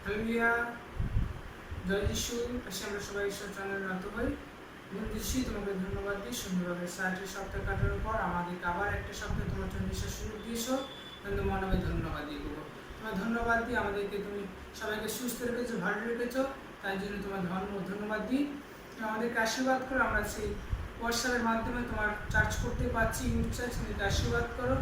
Hallelujah, জয় যিশু। আসে আমরা সবাই ঈশ্বর চরণে নত হই। যিশু, তোমাকে ধন্যবাদ দিই সুন্দরভাবে ৬০টি সপ্তাহ কাটানোর পর আমাদেরকে আবার একটা সপ্তাহে তোমার জন্য বিশ্বাস সুযোগ দিয়েছো। কিন্তু মনে ধন্যবাদ দিই গো, তোমার ধন্যবাদ দিই। আমাদেরকে তুমি সবাইকে সুস্থ রেখেছো, ভালো রেখেছো, তাই জন্য তোমার ধন্যবাদ দিই। আমাদেরকে আশীর্বাদ করো। আমরা সেই হোয়াটসঅ্যাপের মাধ্যমে তোমার চার্জ করতে পারছি, ইউথ চার্জ, আমাদেরকে আশীর্বাদ করো।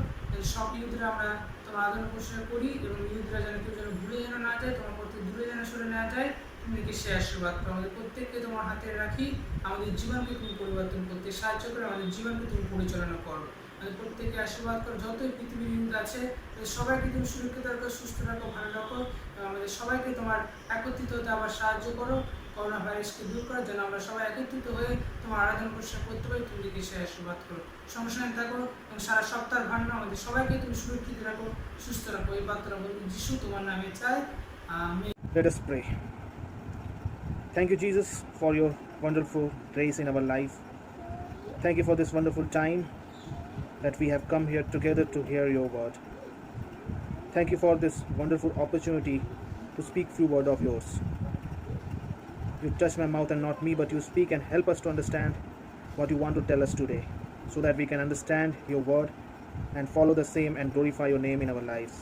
সব ইউথরা আমরা তোমার আদর প্রশংসা করি এবং ইউথরা যেন কেউ যেন ভুলে যেন না যায়, তোমার প্রতি দূরে যেন সরে না যায়। তুমি সে আশীর্বাদ করো। আমাদের প্রত্যেককে তোমার হাতে রাখি। আমাদের জীবনকে তুমি পরিবর্তন করতে সাহায্য করো, আমাদের জীবনকে তুমি পরিচালনা করো। আমাদের প্রত্যেককে আশীর্বাদ করো। যতই পৃথিবীর ইউথ আছে সবাইকে তুমি সুরক্ষিত রাখো, সুস্থ রাখো, ভালো রাখো এবং আমাদের সবাইকে তোমার একত্রিত হতে আবার সাহায্য করো। করোনা ভাইরাসকে দূর করার জন্য আমরা সবাই একত্রিত হয়ে তোমার আরাধনা প্রতিষ্ঠা করতে পারি। তুমি সে আশীর্বাদ করো, সঙ্গে থাকো এবং সারা সপ্তাহ ভান্ডার আমাদের সবাইকে তুমি সুরক্ষিত রাখো, সুস্থ রাখো। এই বার্তাটা বলবো যিশু তোমার নামে চাই, amen. Let us pray. Thank you, Jesus, for your wonderful grace in our life. Thank you for this wonderful time that we have come here together to hear your word. Thank you for this wonderful opportunity to speak through word of yours. You touch my mouth and not me, but you speak and help us to understand what you want to tell us today, so that we can understand your word and follow the same and glorify your name in our lives.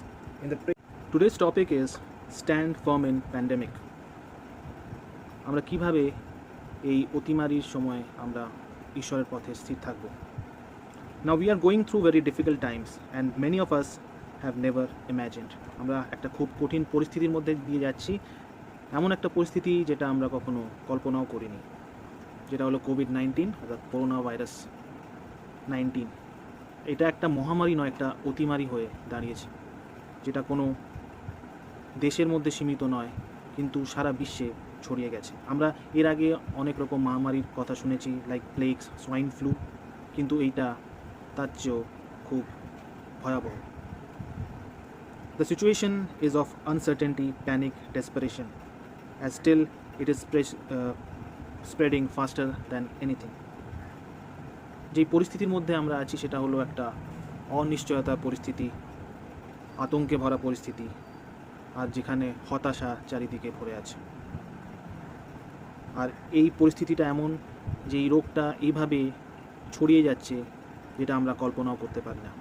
Today's topic is stand firm in pandemic. আমরা কিভাবে এই অতিমারির সময় আমরা ঈশ্বরের পথে স্থির থাকব। Now we are going through very difficult times and many of us have never imagined. আমরা একটা খুব কঠিন পরিস্থিতির মধ্যে দিয়ে যাচ্ছি, এমন একটা পরিস্থিতি যেটা আমরা কখনো কল্পনাও করিনি, যেটা হলো কোভিড-19 অর্থাৎ করোনা ভাইরাস 19। এটা একটা মহামারী নয়, একটা অতিমারি হয়ে দাঁড়িয়েছে, যেটা কোনো দেশের মধ্যে সীমিত নয় কিন্তু সারা বিশ্বে ছড়িয়ে গেছে। আমরা এর আগে অনেক রকম মহামারীর কথা শুনেছি, লাইক প্লেগস, সোয়াইন ফ্লু, কিন্তু এইটা তার চেয়েও খুব ভয়াবহ। The situation is of uncertainty, panic, desperation, as still it is spreading faster than anything. যেই পরিস্থিতির মধ্যে আমরা আছি সেটা হলো একটা অনিশ্চয়তার পরিস্থিতি, আতঙ্কে ভরা পরিস্থিতি, আর যেখানে হতাশা চারিদিকে ভরে আছে। আর এই পরিস্থিতিটা এমন যে এই রোগটা এইভাবে ছড়িয়ে যাচ্ছে যেটা আমরা কল্পনাও করতে পারি না।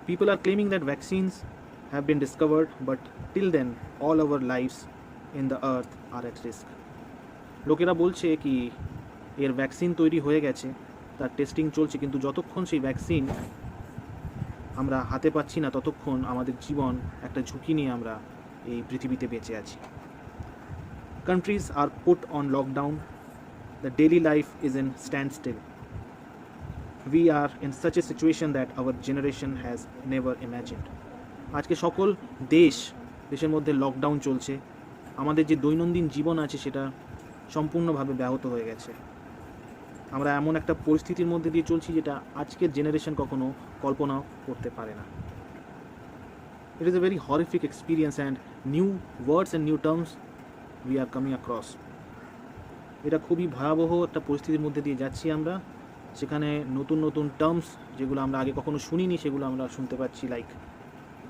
People are claiming that vaccines have been discovered, but till then all our lives in the earth are at risk. লোকেরা বলছে কি এর ভ্যাকসিন তৈরি হয়ে গেছে, তার টেস্টিং চলছে, কিন্তু যতক্ষণ সেই ভ্যাকসিন আমরা হাতে পাচ্ছি না ততক্ষণ আমাদের জীবন একটা ঝুঁকি নিয়ে আমরা এই পৃথিবীতে বেঁচে আছি। Countries are put on lockdown. The daily life is in standstill. We are in such a situation that our generation has never imagined. আজকে সকল দেশের মধ্যে লকডাউন চলছে। আমাদের যে দৈনন্দিন জীবন আছে সেটা সম্পূর্ণভাবে ব্যাহত হয়ে গেছে। আমরা এমন একটা পরিস্থিতির মধ্যে দিয়ে চলছি যেটা আজকের জেনারেশন কখনো কল্পনা করতে পারে না। It is a very horrific experience and new words and new terms we are coming across. এটা খুবই ভয়াবহ একটা পরিস্থিতির মধ্যে দিয়ে যাচ্ছি আমরা, সেখানে নতুন নতুন টার্মস যেগুলো আমরা আগে কখনো শুনিনি সেগুলো আমরা শুনতে পাচ্ছি, লাইক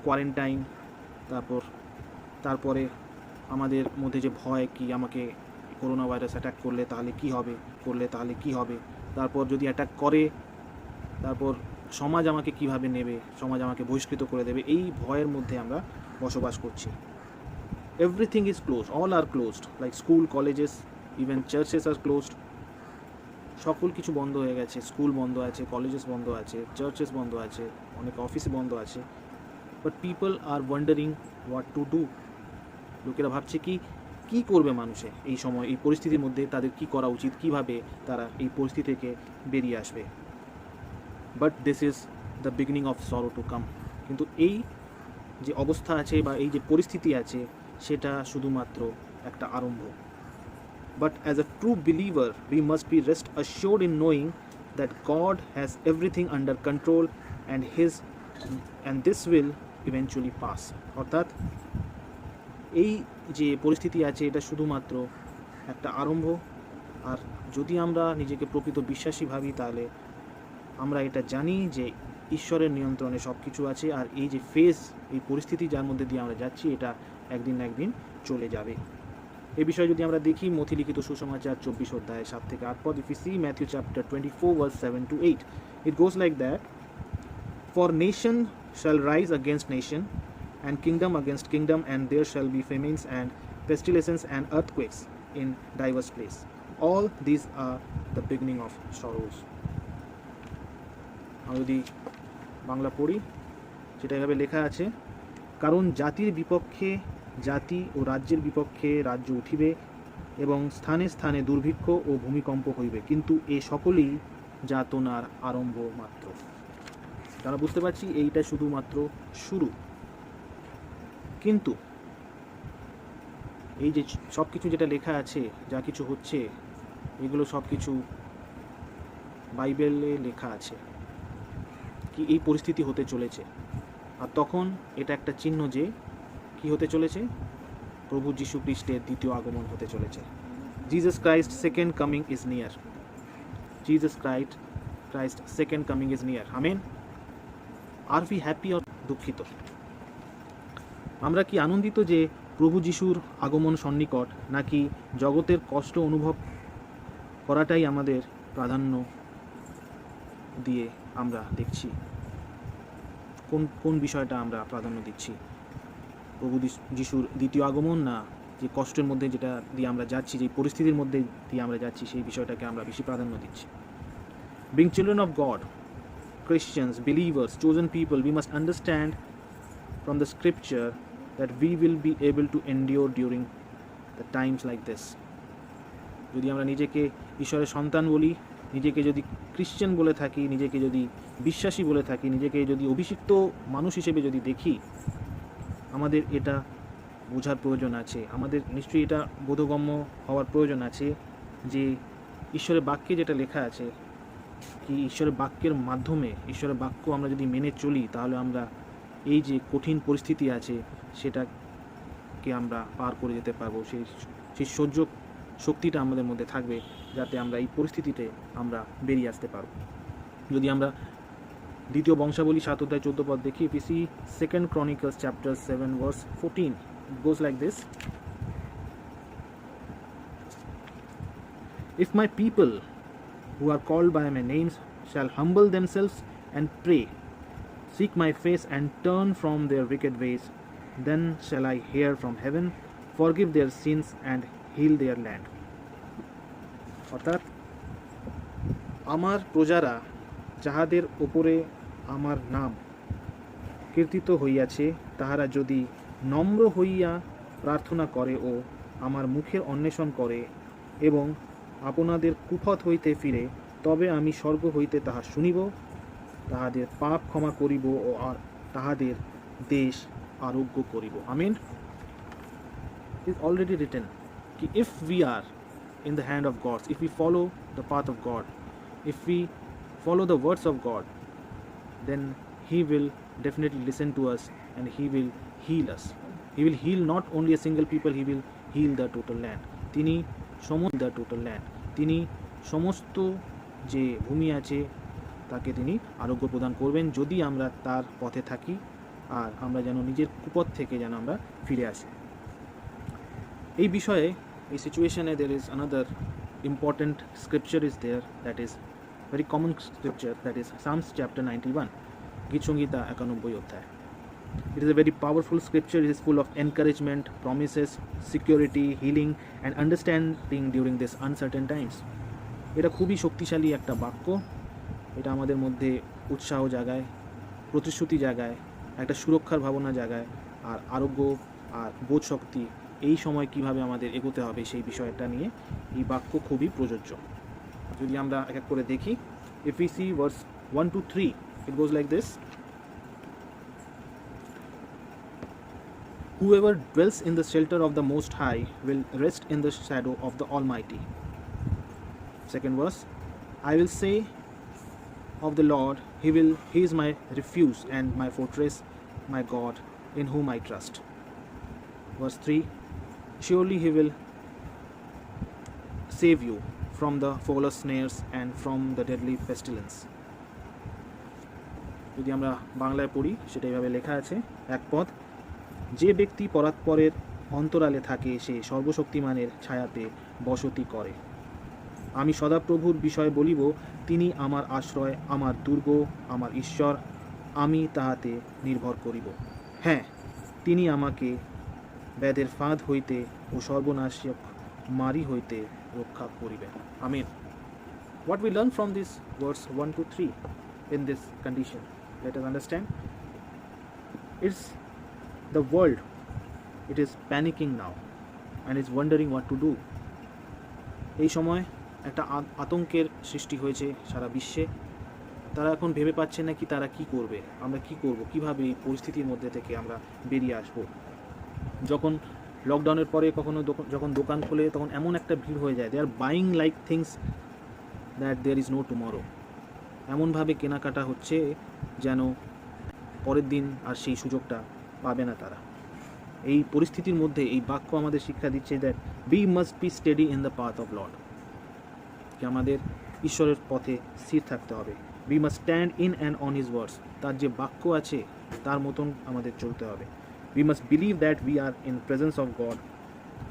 কোয়ারেন্টাইন। তারপরে আমাদের মধ্যে যে ভয়, কি আমাকে করোনা ভাইরাস অ্যাটাক করলে তাহলে কি হবে, তারপর যদি অ্যাটাক করে তারপর সমাজ আমাকে কিভাবে নেবে, সমাজ আমাকে বহিষ্কৃত করে দেবে, এই ভয়ের মধ্যে আমরা বসবাস করছি। Everything is closed, all are closed, like school, colleges, even churches are closed. সকল কিছু বন্ধ হয়ে গেছে, স্কুল বন্ধ আছে, কলেজেস বন্ধ আছে, চার্চেস বন্ধ আছে, অনেক অফিস বন্ধ আছে। But people are wondering what to do. লোকেরা ভাবছে কি করবে মানুষে এই সময়, এই পরিস্থিতির মধ্যে তাদের কি করা উচিত, কিভাবে তারা এই পরিস্থিতি থেকে বেরিয়ে আসবে। But this is the beginning of sorrow to come. কিন্তু এই যে অবস্থা আছে বা এই যে পরিস্থিতি আছে সেটা শুধুমাত্র একটা আরম্ভ। But as a true believer, we must be rest assured in knowing that God has everything under control and this will eventually pass. অর্থাৎ এই যে পরিস্থিতি আছে এটা শুধুমাত্র একটা আরম্ভ, আর যদি আমরা নিজেকে প্রকৃত বিশ্বাসী ভাবি তাহলে আমরা এটা জানি যে ঈশ্বরের নিয়ন্ত্রণে সব কিছু আছে, আর এই যে ফেজ, এই পরিস্থিতি যার মধ্যে দিয়ে আমরা যাচ্ছি, এটা একদিন না একদিন চলে যাবে। এই বিষয়ে যদি আমরা দেখি মথি লিখিত সুসমাচার 24 অধ্যায় 7 থেকে 8 পদ, if we see Matthew chapter 24 verse 7 to 8, it goes like that: For nation shall rise against nation, and kingdom against kingdom, and there shall be famines and pestilences and earthquakes in diverse places. All these are the beginning of sorrows. আমরা যদি বাংলা পড়ি, সেটা এভাবে লেখা আছে: কারণ জাতির বিপক্ষে জাতি ও রাজ্যের বিপক্ষে রাজ্য উঠিবে, এবং স্থানে স্থানে দুর্ভিক্ষ ও ভূমিকম্প হইবে, কিন্তু এ সকলেই যাতনার আরম্ভ মাত্র। তারা বুঝতে পারছি এইটা শুধুমাত্র শুরু, কিন্তু এই যে সব কিছু যেটা লেখা আছে, যা কিছু হচ্ছে, এগুলো সব কিছু বাইবেলে লেখা আছে কি এই পরিস্থিতি হতে চলেছে। আর তখন এটা একটা চিহ্ন যে কি হতে চলেছে, প্রভু যীশু খ্রিস্টের দ্বিতীয় আগমন হতে চলেছে। Jesus Christ second coming is near. Jesus Christ second coming is near. Amen. Are we happy or দুঃখিত? আমরা কি আনন্দিত যে প্রভু যিশুর আগমন সন্নিকট, নাকি জগতের কষ্ট অনুভব করাটাই আমাদের প্রাধান্য দিয়ে আমরা দেখছি? কোন বিষয়টা আমরা প্রাধান্য দিচ্ছি? প্রভু যিশুর দ্বিতীয় আগমন, না যে কষ্টের মধ্যে যেটা দিয়ে আমরা যাচ্ছি, যে পরিস্থিতির মধ্যে দিয়ে আমরা যাচ্ছি, সেই বিষয়টাকে আমরা বেশি প্রাধান্য দিচ্ছি? Being children of God, Christians, believers, chosen people, we must understand from the scripture that we will be able to endure during the times like this. যদি আমরা নিজেকে ঈশ্বরের সন্তান বলি, নিজেকে যদি খ্রিশ্চান বলে থাকি, নিজেকে যদি বিশ্বাসী বলে থাকি, নিজেকে যদি অভিষিক্ত মানুষ হিসেবে যদি দেখি, আমাদের এটা বোঝার প্রয়োজন আছে, আমাদের নিশ্চয়ই এটা বোধগম্য হওয়ার প্রয়োজন আছে যে ঈশ্বরের বাক্যে যেটা লেখা আছে, কি ঈশ্বরের বাক্যের মাধ্যমে, ঈশ্বরের বাক্য আমরা যদি মেনে চলি, তাহলে আমরা এই যে কঠিন পরিস্থিতি আছে সেটাকে আমরা পার করে যেতে পারবো। সেই সহ্য শক্তিটা আমাদের মধ্যে থাকবে, যাতে আমরা এই পরিস্থিতিতে আমরা বেরিয়ে আসতে পারবো। যদি আমরা দ্বিতীয় বংশাবলী 7 অধ্যায় 14 পদ দেখি, if we see 2 Chronicles chapter 7 verse 14, it goes like this: If my people who are called by my names shall humble themselves and pray, seek my face and turn from their wicked ways, then shall I hear from heaven, forgive their sins and heal their land. অর্থাৎ আমার প্রজারা যাহাদের উপরে আমার নাম কীর্তিত হইয়াছে, তাহারা যদি নম্র হইয়া প্রার্থনা করে ও আমার মুখের অন্বেষণ করে এবং আপনাদের কুপথ হইতে ফিরে, তবে আমি স্বর্গ হইতে তাহা শুনিব, তাহাদের পাপ ক্ষমা করিব ও আর তাহাদের দেশ আরোগ্য করিব। আমিন। It is already written कि if we are in the hand of God, if we follow the path of God, if we follow the words of God, then He will definitely listen to us and He will heal us. He will heal not only a single people, He will heal the total land. তিনি তিনি সমস্ত যে ভূমি আছে তাকে তিনি আরোগ্য প্রদান করবেন, যদি আমরা তার পথে থাকি আর আমরা যেন নিজের কুপথ থেকে যেন আমরা ফিরে আসি। এই বিষয়ে, এই সিচুয়েশনে there is another important scripture is there, that is very common scripture, that is Psalms chapter 91, গীত সংহিতা 91 অধ্যায়। It is a very powerful scripture. It is full of encouragement, promises, security, healing and understanding during this uncertain times. এটা খুবই শক্তিশালী একটা বাক্য। এটা আমাদের মধ্যে উৎসাহ জাগায়, প্রতিশ্রুতি জাগায়, একটা সুরক্ষার ভাবনা জাগায়, আর আরোগ্য আর বোধ শক্তি, এই সময় কিভাবে আমাদের এগোতে হবে সেই বিষয়টা নিয়ে এই বাক্য খুবই প্রযোজ্য। যদি আমরা এক এক করে দেখি, if we see verse 1 to 3, it goes like this: Whoever dwells in the shelter of the Most High will rest in the shadow of the Almighty. Second verse: I will say of the Lord, He is my refuge and my fortress, my God, in whom I trust. Verse 3: Surely He will save you from the fowler's snares and from the deadly pestilence. যদি আমরা বাংলায় পড়ি সেটা এইভাবে লেখা আছে, এক পদ, যে ব্যক্তি পরাৎপরের অন্তরালে থাকে সে সর্বশক্তিমানের ছায়াতে বসতি করে। আমি সদাপ্রভুর বিষয়ে বলিব, তিনি আমার আশ্রয়, আমার দুর্গ, আমার ঈশ্বর, আমি তাহাতে নির্ভর করিব। হ্যাঁ, তিনি আমাকে ব্যাধের ফাঁদ হইতে ও সর্বনাশক মারি হইতে রক্ষা করিবেন। আমিন। What we learn from this verse 1 to 3 in this condition, let us understand. It's the world, it is panicking now and is wondering what to do. এই সময় একটা আতঙ্কের সৃষ্টি হয়েছে সারা বিশ্বে। তারা এখন ভেবে পাচ্ছে না কি তারা কি করবে, আমরা কি করব, কিভাবে এই পরিস্থিতির মধ্যে থেকে আমরা বেরিয়ে আসব। যখন লকডাউনের পরে কখনো যখন দোকান খোলে তখন এমন একটা ভিড় হয়ে যায়, they are buying like things that there is no tomorrow. এমনভাবে কেনাকাটা হচ্ছে যেন পরের দিন আর সেই সুযোগটা পাবে না তারা। এই পরিস্থিতির মধ্যে এই বাক্য আমাদের শিক্ষা দিচ্ছে that we must be steady in the path of Lord, যে আমাদের ঈশ্বরের পথে স্থির থাকতে হবে। We must stand in and on his words, তার যে বাক্য আছে তার মতন আমাদের চলতে হবে। We must believe that we are in presence of God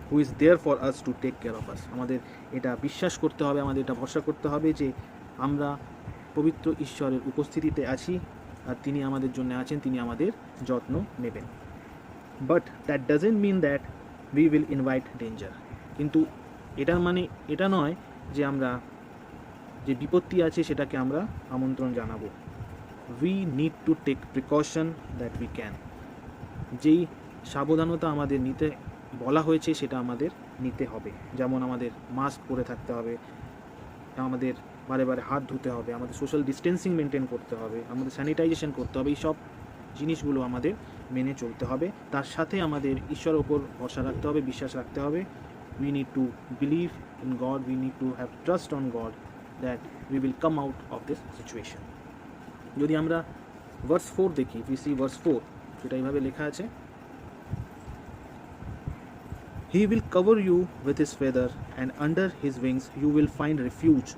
who is there for us to take care of us. আমাদের এটা বিশ্বাস করতে হবে, আমাদের এটা ভরসা করতে হবে যে আমরা পবিত্র ঈশ্বরের উপস্থিতিতে আছি আর তিনি আমাদের জন্য আছেন, তিনি আমাদের যত্ন নেবেন। But that doesn't mean that we will invite danger. কিন্তু এটার মানে এটা নয় যে আমরা যে বিপত্তি আছে সেটাকে আমরা আমন্ত্রণ জানাবো। We need to take precaution that we can. যেই সাবধানতা আমাদের নিতে বলা হয়েছে সেটা আমাদের নিতে হবে। যেমন আমাদের মাস্ক পরে থাকতে হবে, আমাদের বারে বারে হাত ধুতে হবে, আমাদের সোশ্যাল ডিস্টেন্সিং মেনটেন করতে হবে, আমাদের স্যানিটাইজেশন করতে হবে। এই সব জিনিসগুলো আমাদের মেনে চলতে হবে। তার সাথে আমাদের ঈশ্বরের ওপর ভরসা রাখতে হবে, বিশ্বাস রাখতে হবে। We need to believe in God, we need to have trust on God that we will come out of this situation. যদি আমরা ভার্স 4 দেখি, উই সি ভার্স 4, সেটা এইভাবে লেখা আছে, He will cover you with his feather, and under his wings you will find refuge.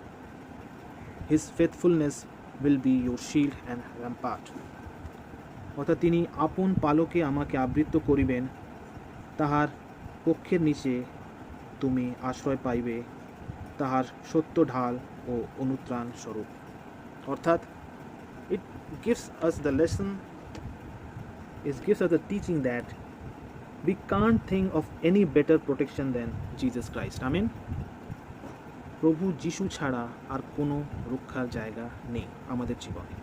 His faithfulness will be your shield and rampart. অর্থাৎ তিনি আপন পালকে আমাকে আবৃত করিবেন, তাহার পক্ষের নিচে তুমি আশ্রয় পাইবে, তাহার সত্য ঢাল ও অনুত্রাণ স্বরূপ। অর্থাৎ it gives us the lesson, it gives us the teaching that we can't think of any better protection than Jesus Christ. Amen. প্রভু যিশু ছাড়া আর কোনো রক্ষার জায়গা নেই আমাদের জীবনে।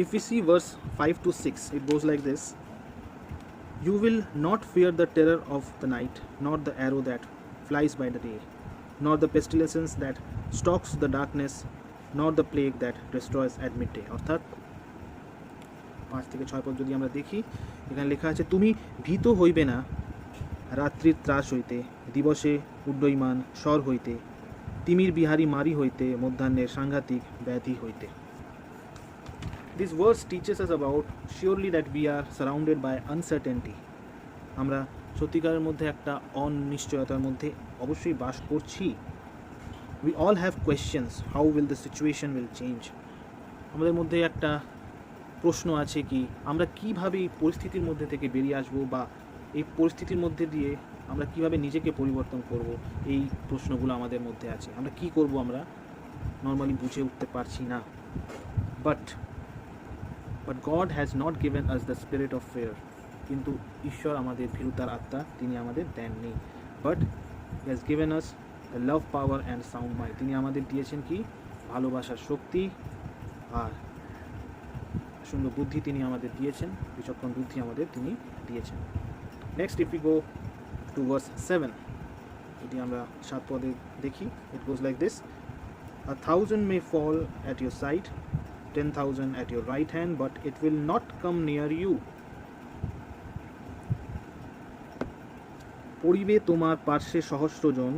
If we see verse 5 to 6, it goes like this: You will not fear the terror of the night, nor the arrow that flies by the day, nor the pestilence that stalks the darkness, nor the plague that destroys at midday. অর্থাৎ 5 থেকে 6 পদ যদি আমরা দেখি, এখানে লেখা আছে, তুমি ভীত হইবে না রাত্রির ত্রাস হইতে, দিবসে উড্ডয়মান স্বর হইতে, তিমির বিহারী মারি হইতে, মধ্যাহ্নের সাংঘাতিক ব্যাধি হইতে। This verse teaches us about surely that we are surrounded by uncertainty. আমরা সত্যিকারের মধ্যে একটা অনিশ্চয়তার মধ্যে অবশ্যই বাস করছি। We all have questions, how will the situation will change? আমাদের মধ্যে একটা প্রশ্ন আছে কি আমরা কিভাবে এই পরিস্থিতির মধ্যে থেকে বেরিয়ে আসব, বা এই পরিস্থিতির মধ্যে দিয়ে আমরা কিভাবে নিজেকে পরিবর্তন করব, এই প্রশ্নগুলো আমাদের মধ্যে আছে। আমরা কি করব আমরা নর্মালি বুঝে উঠতে পারছি না। But god has not given us the spirit of fear. কিন্তু ঈশ্বর আমাদের ভীরুতার আত্মা তিনি আমাদের দেননি। But he has given us the love, power and sound mind. তিনি আমাদের দিয়েছেন কি ভালোবাসার শক্তি আর সুন্দর বুদ্ধি তিনি আমাদের দিয়েছেন, বিচক্ষণ বুদ্ধি আমাদের তিনি দিয়েছেন। Next if you go to verse 7, যদি আমরা 7 পদে দেখি, it goes like this: 1,000 may fall at your side, 10,000 at your right hand, but it will not come near you. পড়িবে তোমার পার্শ্বে 1,000 জন,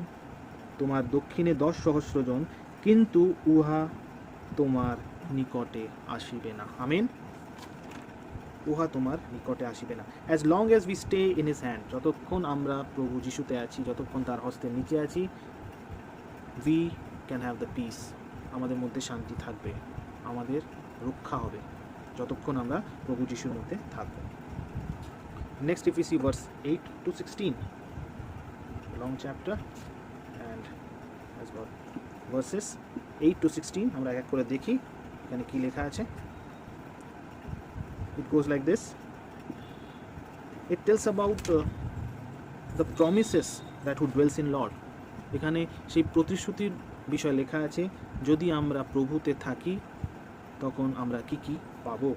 তোমার দক্ষিণে 10,000 জন, কিন্তু উহা তোমার নিকটে আসিবে না। আমেন। উহা তোমার নিকটে আসিবে না। As long as we stay in his hand, যতক্ষণ আমরা প্রভু যিশুতে আছি, যতক্ষণ তার হস্তের নিচে আছি, we can have the piece, আমাদের মধ্যে শান্তি থাকবে, আমাদের রক্ষা হবে যতক্ষণ আমরা প্রভু যিশুর মধ্যে থাকব। Next if you see verse 8 to 16, long chapter and has got verses 8 to 16, আমরা এক এক করে দেখি এখানে কি লেখা আছে। It goes like this. It tells about the promises that who dwells in Lord. এখানে সেই প্রতিশ্রুতির বিষয় লেখা আছে, যদি আমরা প্রভুতে থাকি তখন আমরা কি কি পাবো।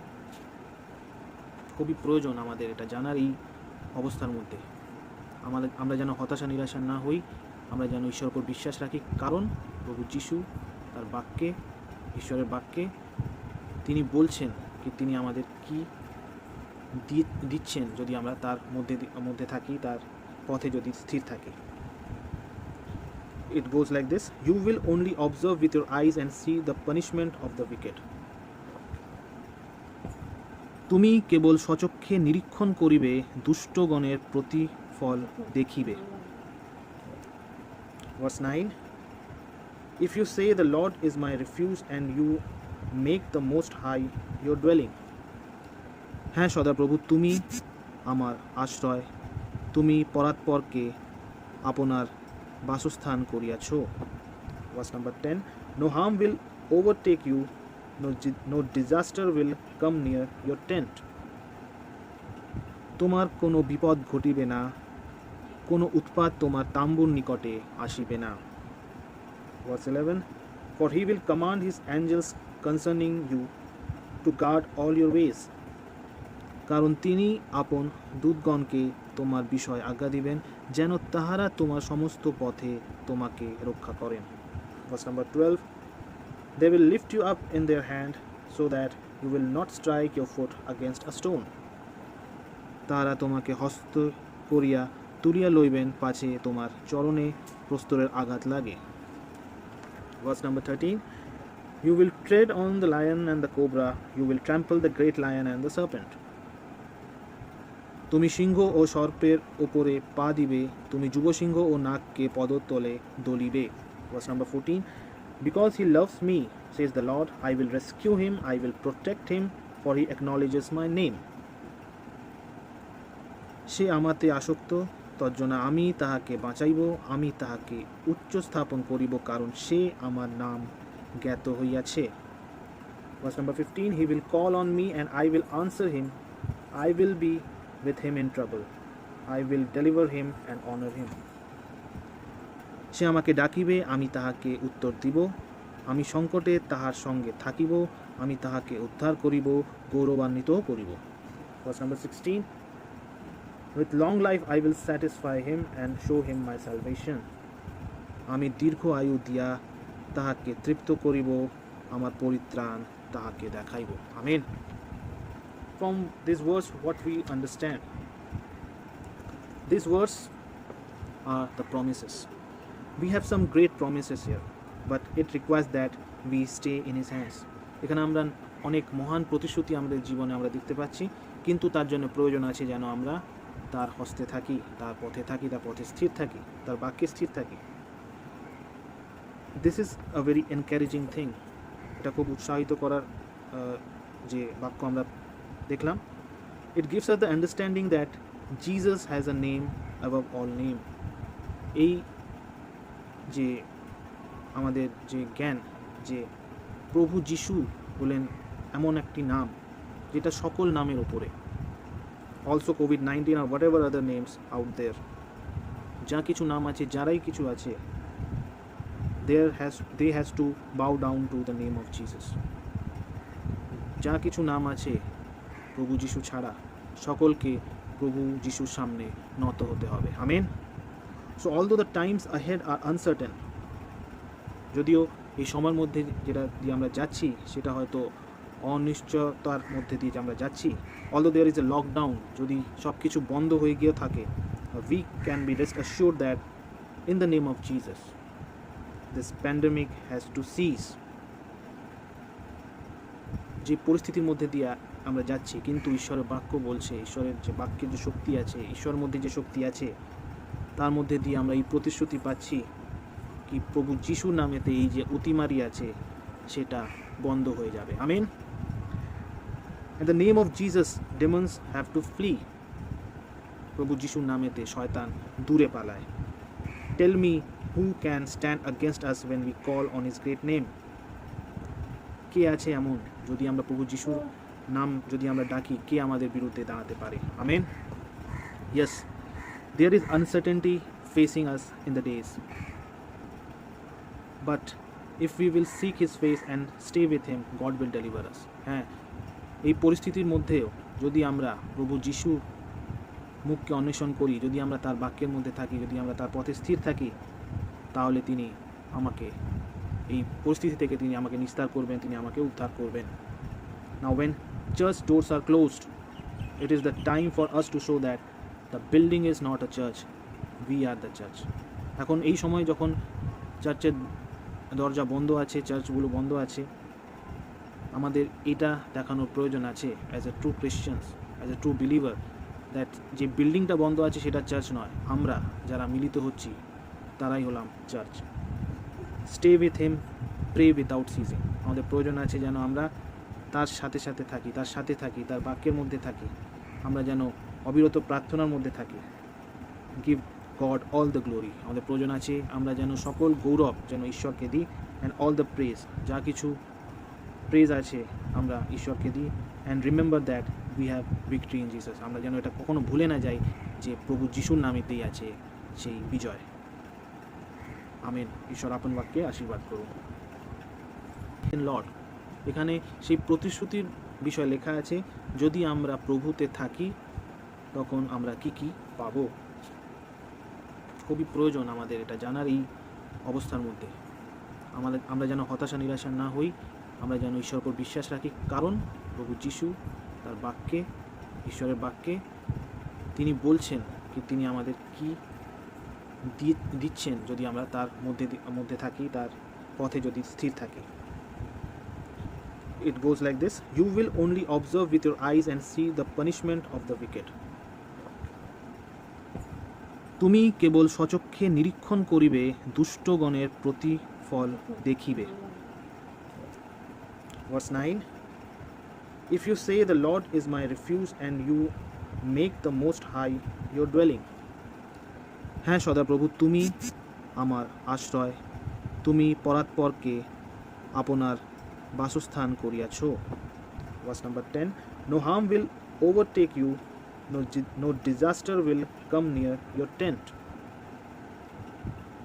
খুবই প্রয়োজন আমাদের এটা জানার এই অবস্থার মধ্যে। আমরা যেন হতাশা নিরাশা না হই, আমরা যেন ঈশ্বরের উপর বিশ্বাস রাখি, কারণ প্রভু যিশু তার বাক্যে, ঈশ্বরের বাক্যে তিনি বলছেন কি তিনি আমাদের কি দিচ্ছেন যদি আমরা তার মধ্যে থাকি, তার পথে যদি স্থির থাকি। It goes like this. You will only observe with your eyes and see the punishment of the wicked. তুমি কেবল সচক্ষে নিরীক্ষণ করিবে, দুষ্টগণের প্রতিফল দেখিবে। Verse 9. If you say the Lord is my refuge and you make the Most High your dwelling. হ্যাঁ সদাপ্রভু, তুমি আমার আশ্রয়, তুমি পরাৎপরকে আপনার বাসস্থান করিয়াছ। Verse number 10. No harm will overtake you, no disaster will come near your tent. তোমার কোনো বিপদ ঘটিবে না, কোনো উৎপাত তোমার তাম্বুর নিকটে আসিবে না। Verse 11. For he will command his angels concerning you to guard all your ways. কারণ তিনি আপন দূতগণকে তোমার বিষয় আজ্ঞা দিবেন, যেন তাহারা তোমার সমস্ত পথে তোমাকে রক্ষা করেন। Verse number 12. They will lift you up in their hand so that you will not strike your foot against a stone. তাহারা তোমাকে হস্ত করিয়া তুলিয়া লইবেন, পাছে তোমার চরণে প্রস্তরের আঘাত লাগে। Verse number 13. You will tread on the lion and the cobra, you will trample the great lion and the serpent. তুমি সিংহ ও সর্পের উপরে পা দিবে, তুমি যুবসিংহ ও নাগকে পদতলে দলিবে। Verse number 14. Because he loves me, says the Lord, I will rescue him, I will protect him, for he acknowledges my name. সে আমাতে আসক্ত, তজ্জন্য আমি তাহাকে বাঁচাইব, আমি তাহাকে উচ্চ স্থাপন করিব, কারণ সে আমার নাম জ্ঞাত হইয়াছে। Verse number 15. He will call on me and I will answer him, I will be with him in trouble, I will deliver him and honor him. সে আমাকে ডাকিবে, আমি তাহাকে উত্তর দিব, আমি সংকটে তাহার সঙ্গে থাকিব, আমি তাহাকে উদ্ধার করিব, গৌরবান্বিত করিব। Verse number 16. With long life I will satisfy him and show him my salvation. আমি দীর্ঘ আয়ু দিয়া তাহাকে তৃপ্ত করিব, আমার পরিত্রাণ তাহাকে দেখাইব। Amen. From this verse what we understand, this verse are the promises. We have some great promises here, but it requires that we stay in his hands. এখানে আমরা অনেক মহান প্রতিশ্রুতি আমাদের জীবনে আমরা দেখতে পাচ্ছি, কিন্তু তার জন্য প্রয়োজন আছে যেন আমরা তার হস্তে থাকি, তার পথে থাকি, তার পথে স্থির থাকি, তার বাক্যে স্থির থাকি। This is a very encouraging thing. এটা খুব উৎসাহিত করার যে বাক্য আমরা দেখলাম। It gives us the understanding that Jesus has a name above all name. এই যে আমাদের যে জ্ঞান, যে প্রভু যিশু হলেন এমন একটি নাম যেটা সকল নামের ওপরে। Also COVID-19 are whatever other names out there, যা কিছু নাম আছে, যারাই কিছু আছে, they has to bow down to the name of Jesus. যা কিছু নাম আছে প্রভু যিশু ছাড়া সকলকে প্রভু যিশুর সামনে নত হতে হবে। Amen. So although the times ahead are uncertain, যদিও এই সময়ের মধ্যে যেটা দিয়ে আমরা যাচ্ছি সেটা হয়তো অনিশ্চয়তার মধ্যে দিয়ে আমরা যাচ্ছি, although there is a lockdown, যদি সব কিছু বন্ধ হয়ে গিয়ে থাকে, we can be rest assured that in the name of Jesus this pandemic has to cease. যে পরিস্থিতির মধ্যে দিয়ে আমরা যাচ্ছি, কিন্তু ঈশ্বরের বাক্য বলছে, ঈশ্বরের যে বাক্যের যে শক্তি আছে, ঈশ্বরের মধ্যে যে শক্তি আছে, তার মধ্যে দিয়ে আমরা এই প্রতিশ্রুতি পাচ্ছি কি প্রভু যিশুর নামেতে এই যে অতিমারি আছে, সেটা বন্ধ হয়ে যাবে। আমিন। In the name of Jesus, demons have to flee. প্রভু যিশুর নামেতে শয়তান দূরে পালায়। Tell me who can stand against us when we call on his great name? কে আছে এমন যদি আমরা প্রভু যিশুর নাম যদি আমরা ডাকি, কে আমাদের বিরুদ্ধে দাঁড়াতে পারে? Amen. Yes, there is uncertainty facing us in the days, but if we will seek his face and stay with him, God will deliver us. হ্যাঁ, এই পরিস্থিতির মধ্যেও যদি আমরা প্রভু যিশুর মুখকে অন্বেষণ করি, যদি আমরা তার বাক্যের মধ্যে থাকি, যদি আমরা তার পথে স্থির থাকি, তাহলে তিনি আমাকে এই পরিস্থিতি থেকে তিনি আমাকে নিস্তার করবেন, তিনি আমাকে উদ্ধার করবেন। Now when church doors are closed, it is the time for us to show that the building is not a church, we are the church. এখন এই সময় যখন চার্চের দরজা বন্ধ আছে, চার্চগুলো বন্ধ আছে, আমাদের এটা দেখানোর প্রয়োজন আছে as a true Christians, as a true believer, that যে বিল্ডিংটা বন্ধ আছে সেটা চার্চ নয়, আমরা যারা মিলিত হচ্ছি তারাই হলাম church. Stay with him, pray without ceasing. আমাদের প্রয়োজন আছে যেন আমরা তার সাথে সাথে থাকি, তার সাথে থাকি, তার বাক্যের মধ্যে থাকি, আমরা যেন অবিরত প্রার্থনার মধ্যে থাকি। Give god all the glory. আমাদের প্রয়োজন আছে আমরা যেন সকল গৌরব যেন ঈশ্বরকে দিই, অ্যান্ড অল দ্য প্রেজ, যা কিছু প্রেজ আছে আমরা ঈশ্বরকে দিই, and remember that we have victory in Jesus. আমরা যেন এটা কখনো ভুলে না যাই যে প্রভু যিশুর নামেতেই আছে সেই বিজয়। আমেন। ঈশ্বর আপন বাক্যে আশীর্বাদ করুন। লর্ড, এখানে সেই প্রতিশ্রুতির বিষয় লেখা আছে, যদি আমরা প্রভুতে থাকি তখন আমরা কি কি পাবো। খুবই প্রয়োজন আমাদের এটা জানার এই অবস্থার মধ্যে। আমরা যেন হতাশা নিরাশা না হই, আমরা যেন ঈশ্বরের উপর বিশ্বাস রাখি, কারণ প্রভু যিশু তার বাক্যে, ঈশ্বরের বাক্যে তিনি বলছেন কি তিনি আমাদের কি দিচ্ছেন যদি আমরা তার মধ্যে থাকি, তার পথে যদি স্থির থাকি। It goes like this: you will only observe with your eyes and see the punishment of the wicked. তুমি কেবল সচক্ষে নিরীক্ষণ করিবে, দুষ্টগণের প্রতিফল দেখিবে। Verse 9: If you say the Lord is my refuge and you make the Most High your dwelling. হ্যাঁ সদাপ্রভু, তুমি আমার আশ্রয়, তুমি পরাৎপরকে আপনার বাসস্থান করিয়াছ। Verse number 10: No harm will overtake you, no disaster will come near your tent.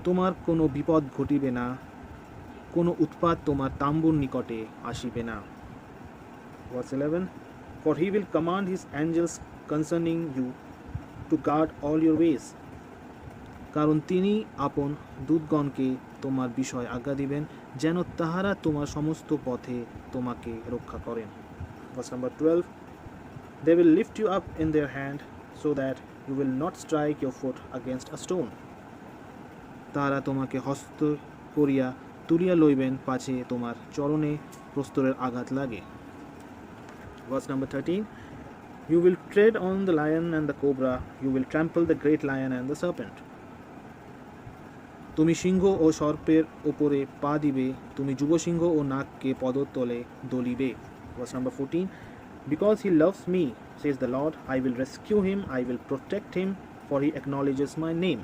তোমার কোনো বিপদ ঘটিবে না, কোনো উৎপাত তোমার তাম্বুর নিকটে আসিবে না। Verse 11: For he will command his angels concerning you to guard all your ways. কারণ তিনি আপন দূতগণকে তোমার বিষয় আজ্ঞা দিবেন, যেন তাহারা তোমার সমস্ত পথে তোমাকে রক্ষা করেন। Verse number 12: They will lift you up in their hand so that you will not strike your foot against a stone. তাহারা তোমাকে হস্ত করিয়া তুলিয়া লইবেন, পাছে তোমার চরণে প্রস্তরের আঘাত লাগে। Verse number 13: You will tread on the lion and the cobra, you will trample the great lion and the serpent. তুমি সিংহ ও সর্পের ওপরে পা দিবে, তুমি যুবসিংহ ও নাগকে পদতলে দলিবে। Verse number 14: Because he loves me, says the Lord, I will rescue him, I will protect him, for he acknowledges my name.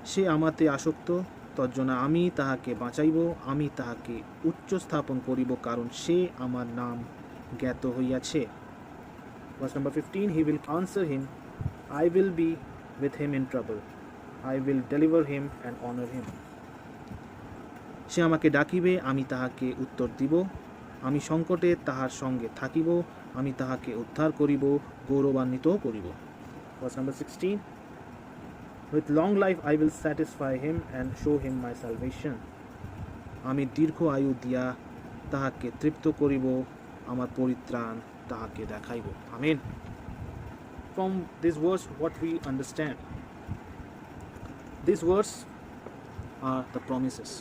সে আমাতে আসক্ত, তজ্জন্য আমি তাহাকে বাঁচাইব, আমি তাহাকে উচ্চ স্থাপন করিব, কারণ সে আমার নাম জ্ঞাত হইয়াছে। Verse number 15: He will answer him, I will be with him in trouble, I will deliver him and honor him. সে আমাকে ডাকিবে, আমি তাহাকে উত্তর দিব, আমি সংকটে তাহার সঙ্গে থাকিব, আমি তাহাকে উদ্ধার করিব, গৌরবান্বিত করিব। Verse number 16: With long life I will satisfy him and show him my salvation. আমি দীর্ঘ আয়ু দিয়া তাহাকে তৃপ্ত করিব, আমার পরিত্রাণ তাহাকে দেখাইব। Amen. From this verse what we understand, these words are the promises.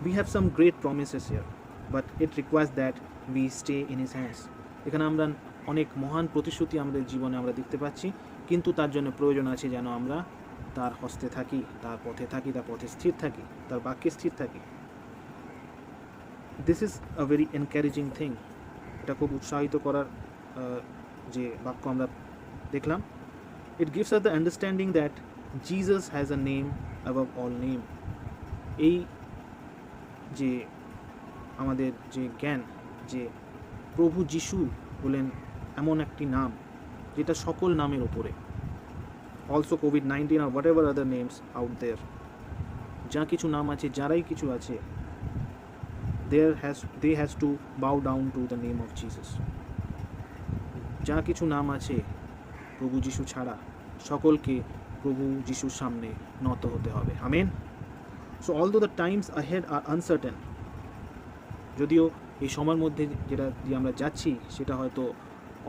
We have some great promises here, but it requires that we stay in his hands. এখানে আমরা অনেক মহান প্রতিশ্রুতি আমাদের জীবনে আমরা দেখতে পাচ্ছি, কিন্তু তার জন্য প্রয়োজন আছে যেন আমরা তার হস্তে থাকি, তার পথে থাকি, তার পথে স্থির থাকি, তার বাক্যে স্থির থাকি। This is a very encouraging thing. এটা খুব উৎসাহিত করার যে বাক্য আমরা দেখলাম। It gives us the understanding that Jesus has a name above all name. এই যে আমাদের যে জ্ঞান যে প্রভু যিশু হলেন এমন একটি নাম যেটা সকল নামের ওপরে, also COVID-19 are whatever other names out there, যা কিছু নাম আছে, যারাই কিছু আছে, they has to bow down to the name of Jesus. যা কিছু নাম আছে প্রভু যিশু ছাড়া সকলকে প্রভু যিশুর সামনে নত হতে হবে। Amen. So although the times ahead are uncertain, যদিও এই সময়ের মধ্যে যেটা দিয়ে আমরা যাচ্ছি সেটা হয়তো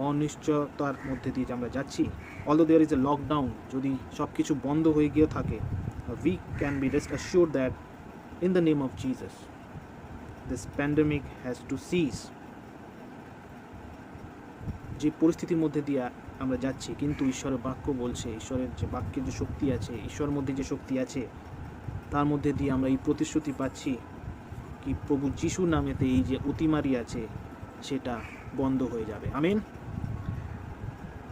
অনিশ্চয়তার মধ্যে দিয়ে আমরা যাচ্ছি, although there is a lockdown, যদি সব কিছু বন্ধ হয়ে গিয়ে থাকে, we can be rest assured that in the name of Jesus this pandemic has to cease. যে পরিস্থিতির মধ্যে দিয়ে আমরা যাচ্ছি, কিন্তু ঈশ্বরের বাক্য বলছে, ঈশ্বরের যে বাক্যের যে শক্তি আছে, ঈশ্বরের মধ্যে যে শক্তি আছে, তার মধ্যে দিয়ে আমরা এই প্রতিশ্রুতি পাচ্ছি কি প্রভু যিশুর নামেতে এই যে অতিমারি আছে সেটা বন্ধ হয়ে যাবে। Amen.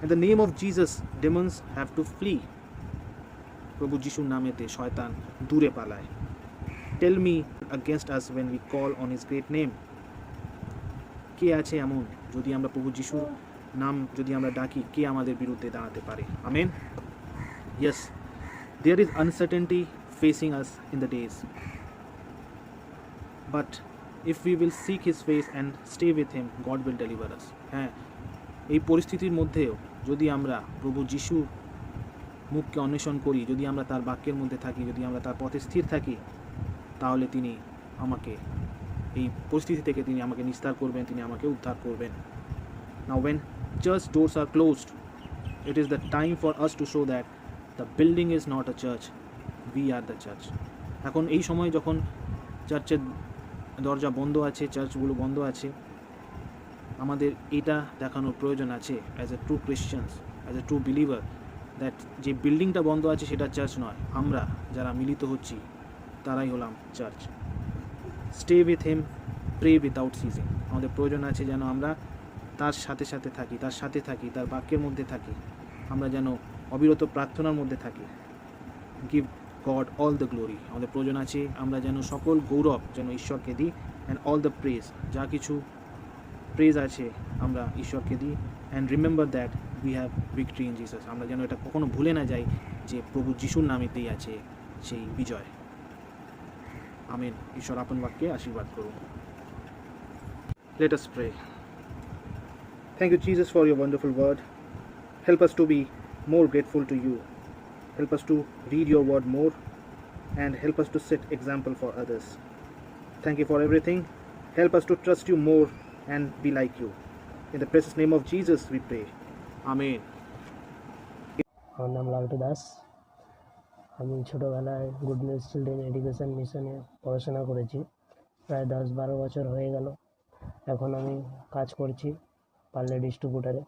In the name of Jesus demons have to flee. প্রভু যিশুর নামেতে শয়তান দূরে পালায়। Tell me against us when we call on his great name. কে আছে এমন, যদি আমরা প্রভু যিশুর নাম যদি আমরা ডাকি, কে আমাদের বিরুদ্ধে দাঁড়াতে পারে? Amen. Yes, there is uncertainty facing us in the days, but if we will seek his face and stay with him, God will deliver us. হ্যাঁ, এই পরিস্থিতির মধ্যেও যদি আমরা প্রভু যিশু মুখকে অন্বেষণ করি, যদি আমরা তার বাক্যের মধ্যে থাকি, যদি আমরা তার পথে স্থির থাকি, তাহলে তিনি আমাকে এই পরিস্থিতি থেকে তিনি আমাকে নিস্তার করবেন, তিনি আমাকে উদ্ধার করবেন। Now when church doors are closed, it is the time for us to show that the building is not a church, we are the church. এখন এই সময় যখন চার্চের দরজা বন্ধ আছে, চার্চগুলো বন্ধ আছে, আমাদের এটা দেখানোর প্রয়োজন আছে as a true Christians, as a true believer, that যে বিল্ডিংটা বন্ধ আছে সেটা চার্চ নয়, আমরা যারা মিলিত হচ্ছি তারাই হলাম church. Stay with him, pray without ceasing. আমাদের প্রয়োজন আছে যেন আমরা তার সাথে সাথে থাকি, তার সাথে থাকি, তার বাক্যের মধ্যে থাকি, আমরা যেন অবিরত প্রার্থনার মধ্যে থাকি। Give god all the glory. আমাদের প্রয়োজন আছে আমরা যেন সকল গৌরব যেন ঈশ্বরকে দিই, অ্যান্ড অল দ্য প্রেজ, যা কিছু প্রেজ আছে আমরা ঈশ্বরকে দিই, and remember that we have victory in Jesus. আমরা যেন এটা কখনো ভুলে না যাই যে প্রভু যিশুর নামেতেই আছে সেই বিজয়। আমেন। ঈশ্বর আপন বাক্যে আশীর্বাদ করুন। Let us pray. Thank you, Jesus, for your wonderful word. Help us to be more grateful to you. Help us to read your word more, and help us to set example for others. Thank you for everything. Help us to trust you more and be like you. In the precious name of Jesus we pray. Amen. আমার নাম লালটু দাস। আমি ছোটোবেলায় good news children education মিশনে পড়াশোনা করেছি, প্রায় 10-12 বছর হয়ে গেল। এখন আমি কাজ করছি পার্লে ডিস্ট্রিবিউটারে।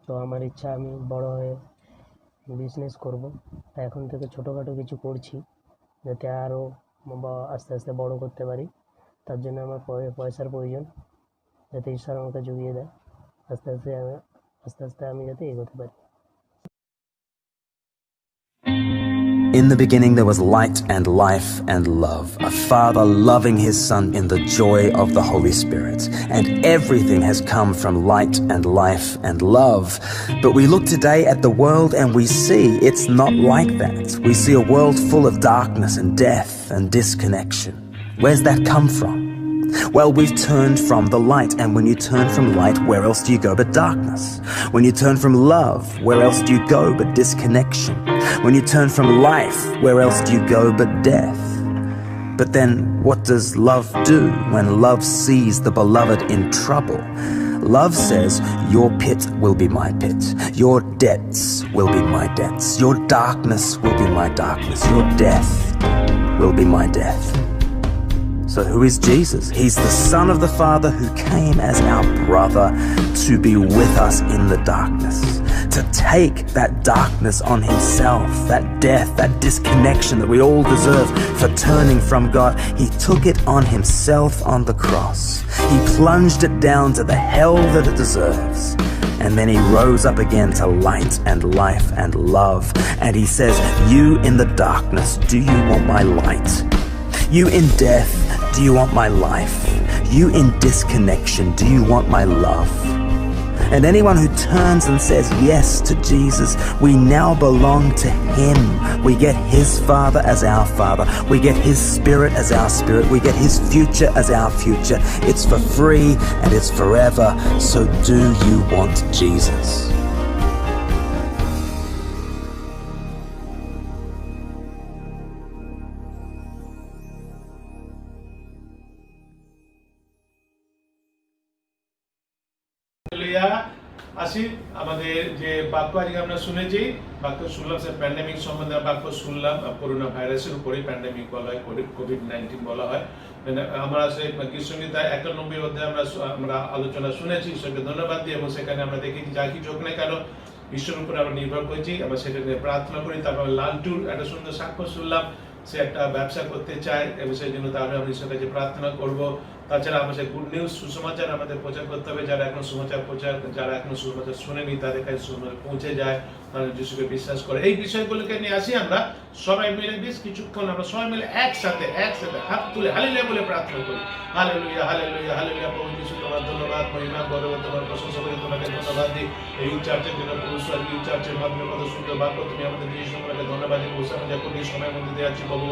তো আমার ইচ্ছা আমি বড় হয়ে বিজনেস করব, তাই এখন থেকে ছোটোখাটো কিছু করছি যাতে আরও আস্তে আস্তে বড় করতে পারি। তার জন্য আমার পয়সার প্রয়োজন, যাতে ঈশ্বর আমাকে জুগিয়ে দেয়, আস্তে আস্তে আমি যাতে এগোতে পারি। In the beginning there was light and life and love, a Father loving his Son in the joy of the Holy Spirit. And everything has come from light and life and love. But we look today at the world and we see it's not like that. We see a world full of darkness and death and disconnection. Where's that come from? Well, we've turned from the light, and when you turn from light, where else do you go but darkness? When you turn from love, where else do you go but disconnection? When you turn from life, where else do you go but death? But then, what does love do when love sees the beloved in trouble? Love says, your pit will be my pit, your debts will be my debts, your darkness will be my darkness, your death will be my death. So who is Jesus? He's the Son of the Father who came as our brother to be with us in the darkness, to take that darkness on himself, that death, that disconnection that we all deserve for turning from God. He took it on himself on the cross. He plunged it down to the hell that it deserves. And then he rose up again to light and life and love. And he says, you in the darkness, do you want my light? You in death, do you want my life? You in disconnection, do you want my love? And anyone who turns and says yes to Jesus, we now belong to him. We get his Father as our Father. We get his Spirit as our Spirit. We get his future as our future. It's for free and it's forever. So do you want Jesus? আসি আমাদের যে বাক্য আজকে আমরা শুনেছি, বাক্য শুনলাম sir pandemic সম্বন্ধে বাক্য শুনলাম। করোনা ভাইরাসের উপরে প্যান্ডেমিক বলা হয়, কোভিড-19 বলা হয়। আমরা সেই গীতসংহিতা 91 অধ্যায়ে আমরা আলোচনা শুনেছি, ঈশ্বরকে ধন্যবাদ দিই। এবং সেখানে আমরা দেখেছি যা কিছু হোক না কেন ঈশ্বরের উপরে আমরা নির্ভর করছি, আমরা সেটা নিয়ে প্রার্থনা করি। তারপর লালটুর একটা সুন্দর সাক্ষ্য শুনলাম, সে একটা ব্যবসা করতে চায় এবং সেই জন্য তাহলে আমরা ঈশ্বরের কাছে প্রার্থনা করব। তাছাড়া আমাদের গুড নিউজ, সুসমাচার আমাদের প্রচার করতে হবে। যারা এখনো সুসমাচার শুনেনি তাদের কাছে সুসমাচার পৌঁছে যায়, তারা যিশুকে বিশ্বাস করে। এই বিষয়গুলোকে নিয়ে আসি আমরা সবাই মিলে বেশ কিছুক্ষণ আমরা সবাই মিলে একসাথে হাত তুলে হালেলুয়া বলে প্রার্থনা করি। Hallelujah, hallelujah, hallelujah. প্রভু যিশু তোমার ধন্যবাদ, মহিমা, গৌরব তোমার প্রশংসা করি, তোমাকে ধন্যবাদ দিই। এই চার্চের জন্য পুরুষ আর এই চার্চের মাধ্যমে কত সুন্দর বাক্য তুমি আমাদের দিয়েছো, তোমাকে ধন্যবাদ দিই। প্রভু আমরা যখন এই সময়ের মধ্যে দিয়ে যাচ্ছি প্রভু,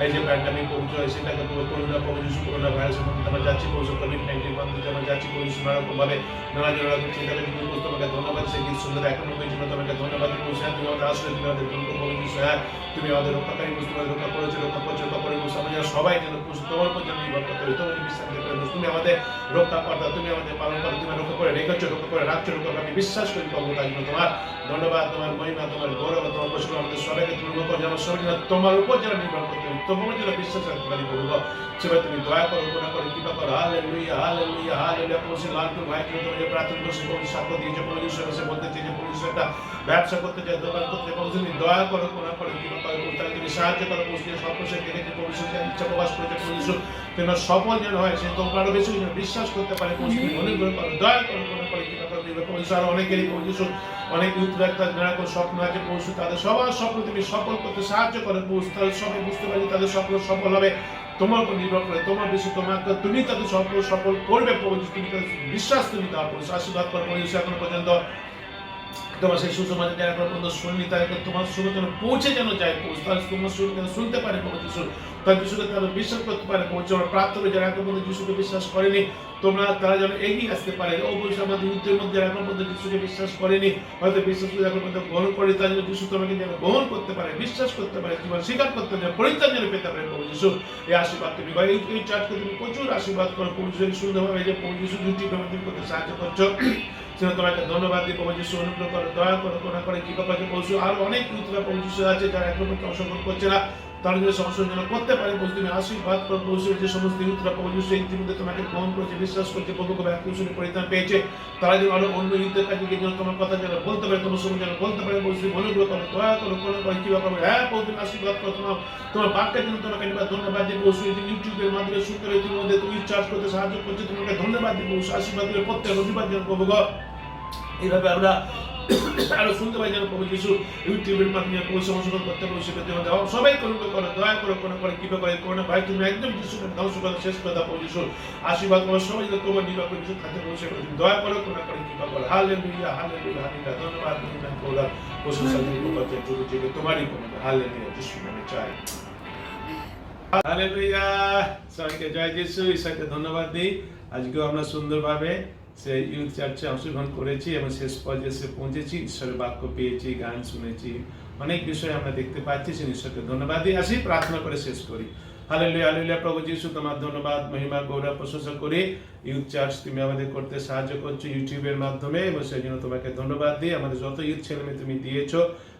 এই যে প্যান্ডেমিক পরিচয় সেটাকে প্রভু করুণা, প্রভু যিশু করোনা ভাইরাসের মধ্যে আমরা যাচ্ছি, প্রভু কোভিড-19 মধ্যে আমরা যাচ্ছি, প্রভু যিশু নানারকমভাবে নানা রকম চিন্তাকে তুমি তোমাকে ধন্যবাদ। সেই গীত সুন্দর 91 জন্য তোমাকে ধন্যবাদ দিই। প্রভু তুমি আমাদের আসলে তুমি আমাদের ধন্য, প্রভু যিশু হ্যাঁ তুমি আমাদের রক্ষাকারী, তোমাদের রক্ষা করেছো, রক্ষা করে আমরা যেন সবাই যেন তোমার উপর যেন নির্ভর করতে হবে, তোমার বিশ্বাস করতে হবে। তুমি আমাদের রক্ষাকর্তা, তুমি আমাদের পালন করো, তুমি রক্ষা করে রেখেছো, রক্ষা করে রাখছো, রক্ষা করে আমি বিশ্বাস করি প্রভু। তাই জন্য তোমার ধন্যবাদ, তোমার মহিমা, তোমার গৌরব, তোমার প্রশংসা আমাদের সবাইকে তুমি উপর যেন সবাই যেন তোমার উপর যেন নির্ভর করতে হবে, তোমার যেন বিশ্বাস রাখতে পারি প্রভু। সেবা তুমি দয়া করো, গুণা করো, কৃপা করো। Hallelujah, hallelujah, hallelujah. প্রভু লালটু ভাই তুমি যে প্রার্থনা করছো, প্রভু সাক্ষ্য দিয়েছো, প্রভু সে বলতে চেয়েছে, প্রভু একটা ব্যবসা করতে চায়, দোকান করতে চায়, প্রভু তুমি দয়া করো, গুণা করো, কৃপা করো, তাকে তুমি সাহায্য করো। প্রভু সর্বশেষ দেখেছে, প্রভু ইচ্ছা প্রকাশ করেছে, প্রভু যেন সফল যেন হয়, সে তোমরা আরো বেশি যেন বিশ্বাস করতে পারে। প্রভু অনুগ্রহ করো, দয়া করো, গুণা করো, কৃপা করো। প্রভু আরো অনেকেরই প্রভু অনেক ইউথরা যারা কোনো স্বপ্ন আছে প্রভু তাদের সবার স্বপ্ন তুমি সফল করতে সাহায্য করো। প্রভু তাদের সবাই বুঝতে পারি তাদের স্বপ্ন সফল হবে তোমার উপর নির্ভর করে, তোমার বেশি তোমাকে তুমি তাদের সফল করবে প্রভু। তুমি তাদের বিশ্বাস তুমি দেওয়া প্রভু, আশীর্বাদ করো প্রভু। এখনো পর্যন্ত তোমার সেই সুসমাচার যারা এখন পর্যন্ত শুননি তাদেরকে তোমার সুর যেন পৌঁছে যেন যায়, তারা তোমার সুর যেন শুনতে পারে প্রভু যিশু, তার যিশুকে তারা বিশ্বাস করতে পারে প্রভু। আমরা প্রার্থনা যারা এখন পর্যন্ত যিশুকে বিশ্বাস করেনি তোমরা তারা যেন এগিয়ে আসতে পারে। অবশ্যই আমাদের যুদ্ধের মধ্যে এখন পর্যন্ত যিশুকে বিশ্বাস করেনি, হয়তো বিশ্বাস করে এখন পর্যন্ত গ্রহণ করে, তার জন্য যিশু তোমাকে যেন গ্রহণ করতে পারে, বিশ্বাস করতে পারে, জীবন স্বীকার করতে পারে, পরিত্রাণ যেন পেতে পারে প্রভু যিশু। এই আশীর্বাদ তুমি এই চার্চকে তুমি প্রচুর আশীর্বাদ করো প্রভু যিশু। সুন্দরভাবে যে প্রভু যিশু ইউটিউবে তুমি করতে সাহায্য করছো, সেটা তোমাকে ধন্যবাদ দিই প্রভু যিশু। অনুগ্রহ করো, দয়া করো, করুণা করে, কৃপা করে প্রভু। আরো অনেক ইউথরা প্রভু যিশু আছে যারা এখন পর্যন্ত অংশগ্রহণ করছে না, তারা যদি সংশোধন যেন করতে পারে প্রভু তুমি আশীর্বাদ করো প্রভু। যে সমস্ত ইউথরা প্রভু যিশু ইতিমধ্যে তোমাকে গ্রহণ করেছে, বিশ্বাস করছে, প্রভুকে ব্যাকুল পরিত্রাণ পেয়েছে, তারা যেন আরো অন্য ইউথের কাছে যেন তোমার কথা যেন বলতে পারে, তোমার সময় যেন বলতে পারে প্রভু। অনুগ্রহ করো, দয়া করো, করুণা করে, কৃপা করো। হ্যাঁ প্রভু তুমি আশীর্বাদ করো, তোমার বাক্যের জন্য তোমাকে ধন্যবাদ দিই প্রভু। ইউটিউবের মাধ্যমে শুনতে হবে ইতিমধ্যে তুমি চার্জ করতে সাহায্য করছে, তোমাকে ধন্যবাদ দিই প্রভু। আশীর্বাদ করে প্রত্যেক রবিবার যেন প্রভু এইভাবে আমরা আরো শুনতে পাই যেন প্রভু যিশু ইউটিউবের মাধ্যমে প্রভু সংশোধন করতে প্রভু সেক্ষেত্রে সবাই করুণা করো, দয়া করো, করুণা করে, কৃপা করে, করোনা ভাই তুমি একদম যিশুকে ধ্বংস করে শেষ করে দাও প্রভু যিশু। আশীর্বাদ করো সবাই যেন তোমার নির্ভর করে যিশু খাতে প্রভু সেক্ষেত্রে তুমি দয়া করো, করুণা করে, কৃপা করো। Hallelujah, hallelujah, hallelujah. ধন্যবাদ তুমি নাম করো, প্রশংসা তুমি করতে যুগে যুগে তোমারই করবে। হালেলুয়া, যিশু নামে চাই। হালেলুয়া, সবাইকে জয় যিশু। ঈশ্বরকে ধন্যবাদ দিই। আজকেও আমরা সুন্দরভাবে সেই ইউথ চার্চে অংশগ্রহণ করেছি এবং শেষ পর্যায়ে এসে পৌঁছেছি। ঈশ্বরের বাক্য পেয়েছি, গান শুনেছি, অনেক বিষয় আমরা দেখতে পাচ্ছি। সেই ঈশ্বরকে ধন্যবাদ দিয়ে আসি, প্রার্থনা করে শেষ করি। Hallelujah, hallelujah. প্রভু যিশু তোমার ধন্যবাদ, মহিমা, গৌরব, প্রশংসা করি। ইউথ চার্চ তুমি আমাদের করতে সাহায্য করছো ইউটিউবের মাধ্যমে এবং সেই জন্য তোমাকে ধন্যবাদ দিই। আমাদের যত ইউথ ছেলেমেয়ে তুমি দিয়েছো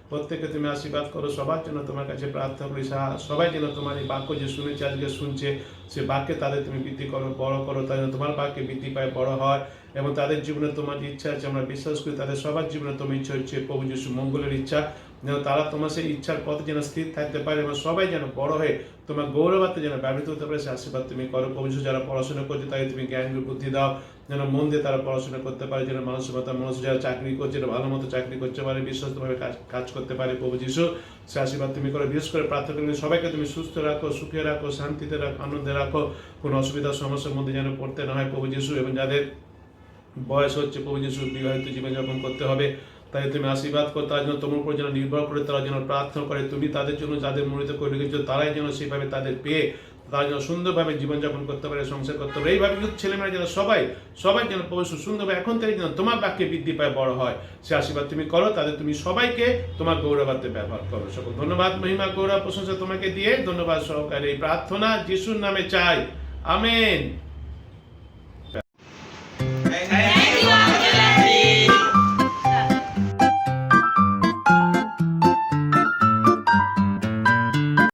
প্রত্যেককে তুমি আশীর্বাদ করো, সবার জন্য তোমার কাছে প্রার্থনা করি। সবাই যেন তোমার এই বাক্য যে শুনেছে, আজকে শুনছে, সে বাক্যে তাদের তুমি বৃদ্ধি করো, বড় করো, তাদের যেন তোমার বাক্যে বৃদ্ধি পায়, বড় হয়, এবং তাদের জীবনে তোমার যে ইচ্ছা আছে আমরা বিশ্বাস করি তাদের সবার জীবনে তোমার ইচ্ছা হচ্ছে প্রভু যিশু মঙ্গলের ইচ্ছা, যেন তারা তোমার সেই ইচ্ছার পথে যেন স্থির থাকতে পারে এবং সবাই যেন বড় হয়ে তোমার গৌরবার্থে যেন ব্যবহৃত হতে পারে, সে আশীর্বাদ তুমি করো প্রভু যিশু। যারা পড়াশোনা করছে তাই তুমি জ্ঞান বুদ্ধি দাও, যেন মন দিয়ে তারা পড়াশোনা করতে পারে, যেন মানুষের মানুষ যারা চাকরি করছে ভালো মতো চাকরি করতে পারে, বিশ্বস্তভাবে কাজ করতে পারে প্রভু যিশু, সে আশীর্বাদ তুমি করো। বিশেষ করে প্রার্থনা করি সবাইকে তুমি সুস্থ রাখো, সুখে রাখো, শান্তিতে রাখো, আনন্দে রাখো, কোনো অসুবিধার সমস্যার মধ্যে যেন পড়তে না হয় প্রভু যিশু। এবং যাদের বয়স হচ্ছে প্রভু যিশু, বিবাহিত জীবনযাপন করতে হবে, তাই তুমি আশীর্বাদ করো, তার জন্য তোমার উপর যেন নির্ভর করে তারা যেন প্রার্থনা করে, তুমি তাদের জন্য যাদের মনোনীত করে রেখেছো তারাই যেন সেইভাবে তাদের পেয়ে তারা যেন সুন্দরভাবে জীবনযাপন করতে পারে, সংসার করতে পারে। এইভাবে কিন্তু ছেলেমেয়েরা যেন সবাই যেন পবিত্র সুন্দরভাবে এখন থেকে যেন তোমার বাক্যে বৃদ্ধি পায়, বড় হয়, সে আশীর্বাদ তুমি করো। তাদের তুমি সবাইকে তোমার গৌরবার্থে ব্যবহার করো। সকল ধন্যবাদ, মহিমা, গৌরব, প্রশংসা তোমাকে দিয়ে ধন্যবাদ সহকারে এই প্রার্থনা যিশুর নামে চাই, আমেন।